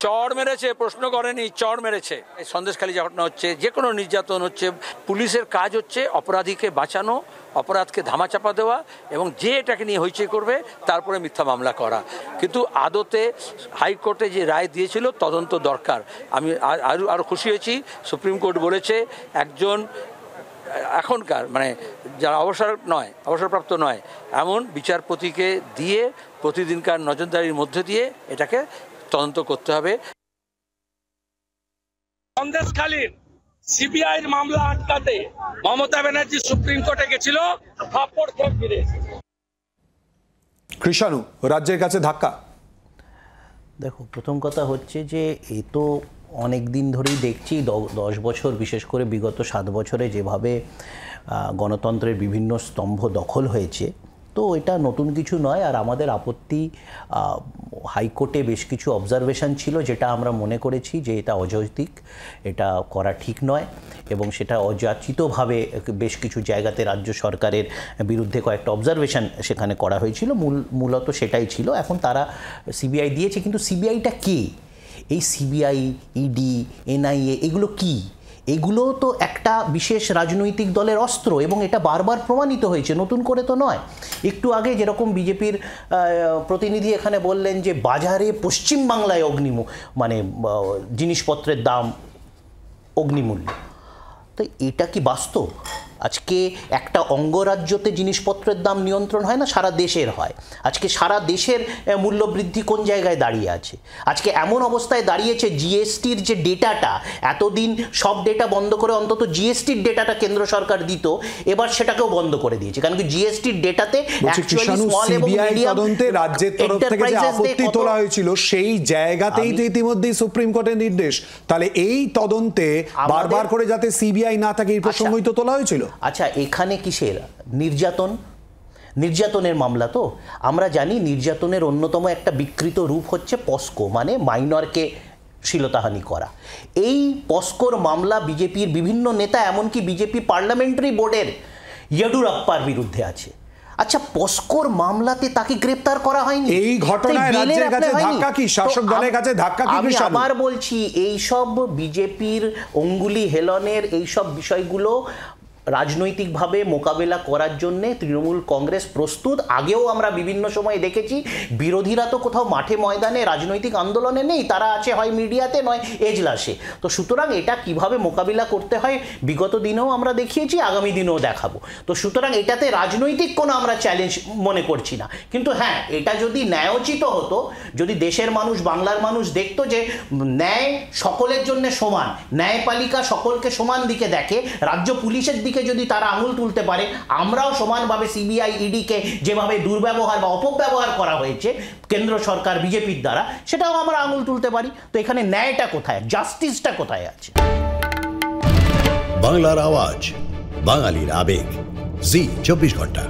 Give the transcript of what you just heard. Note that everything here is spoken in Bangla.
চড় মেরেছে, প্রশ্ন করেনি, চড় মেরেছে। এই সন্দেশখালী ঘটনা হচ্ছে, যে কোনো নির্যাতন হচ্ছে, পুলিশের কাজ হচ্ছে অপরাধীকে বাঁচানো, অপরাধকে ধামাচাপা দেওয়া এবং যে এটাকে নিয়ে হইচই করবে তারপরে মিথ্যা মামলা করা। কিন্তু আদতে হাইকোর্টে যে রায় দিয়েছিল তদন্ত দরকার। আমি আরও খুশি হয়েছি, সুপ্রিম কোর্ট বলেছে একজন এখনকার মানে যারা অবসরপ্রাপ্ত নয় এমন বিচারপতিকে দিয়ে প্রতিদিনকার নজরদারির মধ্যে দিয়ে এটাকে তদন্ত করতে হবে। সন্দেশখালীর সিবিআইয়ের মামলা আটকাতে মমতা ব্যানার্জি সুপ্রিম কোর্টে গেছিল, থাপ্পড় খেয়ে ফিরে এসেছে। কৃষাণু রাজ্যের কাছে ধাক্কা। দেখো, প্রথম কথা হচ্ছে যে এ তো অনেক দিন ধরেই দেখছি 10 বছর, বিশেষ করে বিগত 7 বছরে যেভাবে গণতন্ত্রের বিভিন্ন স্তম্ভ দখল হয়েছে, তো এটা নতুন কিছু নয়। আর আমাদের আপত্তি, হাইকোর্টে বেশ কিছু অবজারভেশন ছিল যেটা আমরা মনে করেছি যে এটা অযৌক্তিক, এটা করা ঠিক নয় এবং সেটা অযাচিতভাবে বেশ কিছু জায়গাতে রাজ্য সরকারের বিরুদ্ধে কয়েকটা অবজারভেশন সেখানে করা হয়েছিল। মূলত সেটাই ছিল। এখন তারা সিবিআই দিয়েছে, কিন্তু সিবিআইটা কে? এই সিবিআই, ইডি, এনআইএ এগুলো কি? এগুলো তো একটা বিশেষ রাজনৈতিক দলের অস্ত্র এবং এটা বারবার প্রমাণিত হয়েছে, নতুন করে তো নয়। একটু আগে যেরকম বিজেপির প্রতিনিধি এখানে বললেন যে বাজারে পশ্চিমবাংলায় জিনিসপত্রের দাম অগ্নিমূল্য, তো এটা কি বাস্তব? আজকে একটা অঙ্গরাজ্যতে জিনিসপত্রের দাম নিয়ন্ত্রণ হয় না, সারা দেশের হয়। আজকে সারা দেশের মূল্যবৃদ্ধি কোন জায়গায় দাঁড়িয়ে আছে? আজকে এমন অবস্থায় দাঁড়িয়েছে, জিএসটির যে ডেটাটা এতদিন সব ডেটা বন্ধ করে অন্তত জিএসটির ডেটাটা কেন্দ্র সরকার দিত, এবার সেটাকেও বন্ধ করে দিয়েছে। কারণ কি জিএসটির ডেটাতে অ্যাকচুয়ালি স্মল এবং মিডিয়াম তদন্তে রাজ্যের তরফ থেকে যে আপত্তি তোলা হয়েছিল সেই জায়গাতেই তো ইতিমধ্যেই সুপ্রিম কোর্টের নির্দেশ। তাহলে এই তদন্তে বারবার করে যাতে সিবিআই না থাকে এই প্রসঙ্গই তো তোলা হয়েছিল। আচ্ছা, এখানে কিসের নির্যাতনের মামলা? তো আমরা জানি নির্যাতনের অন্যতম একটা বিকৃত রূপ হচ্ছে পস্কো, মানে মাইনরকে শ্লীলতাহানি করা। এই পস্কোর মামলা বিজেপির বিভিন্ন নেতা, এমনকি বিজেপি পার্লামেন্টারি বোর্ডের ইয়েডুরাপ্পার বিরুদ্ধে আছে। আচ্ছা, পস্কোর মামলাতে তাকে গ্রেপ্তার করা হয়নি। এই ঘটনায় রাজ্যের কাছে ধাক্কা কি? শাসক দলের কাছে ধাক্কা কি? আমি আবার বলছি, এইসব বিজেপির অঙ্গুলি হেলনের এইসব বিষয়গুলো রাজনৈতিকভাবে মোকাবেলা করার জন্যে তৃণমূল কংগ্রেস প্রস্তুত। আগেও আমরা বিভিন্ন সময় দেখেছি বিরোধীরা তো কোথাও মাঠে ময়দানে রাজনৈতিক আন্দোলনে নেই, তারা আছে হয় মিডিয়াতে নয় এজলাসে। তো সুতরাং এটা কিভাবে মোকাবিলা করতে হয় বিগত দিনেও আমরা দেখিয়েছি, আগামী দিনেও দেখাবো। তো সুতরাং এটাতে রাজনৈতিক কোনো আমরা চ্যালেঞ্জ মনে করছি না। কিন্তু হ্যাঁ, এটা যদি ন্যায়োচিত হতো, যদি দেশের মানুষ, বাংলার মানুষ দেখতো যে ন্যায় সকলের জন্য সমান, ন্যায়পালিকা সকলকে সমান দিকে দেখে, রাজ্য পুলিশের দিকে যদি তারা আঙুল তুলতে পারে, আমরাও সমানভাবে সিবিআই, ইডিকে যেভাবে দুর্ব্যবহার বা অপব্যবহার করা হয়েছে কেন্দ্র সরকার বিজেপির দ্বারা, সেটাও আমরা আঙুল তুলতে পারি। তো এখানে ন্যায়টা কোথায়, জাস্টিসটা কোথায় আছে? বাংলার আওয়াজ, বাঙালির আবেগ, জি 24 ঘন্টা।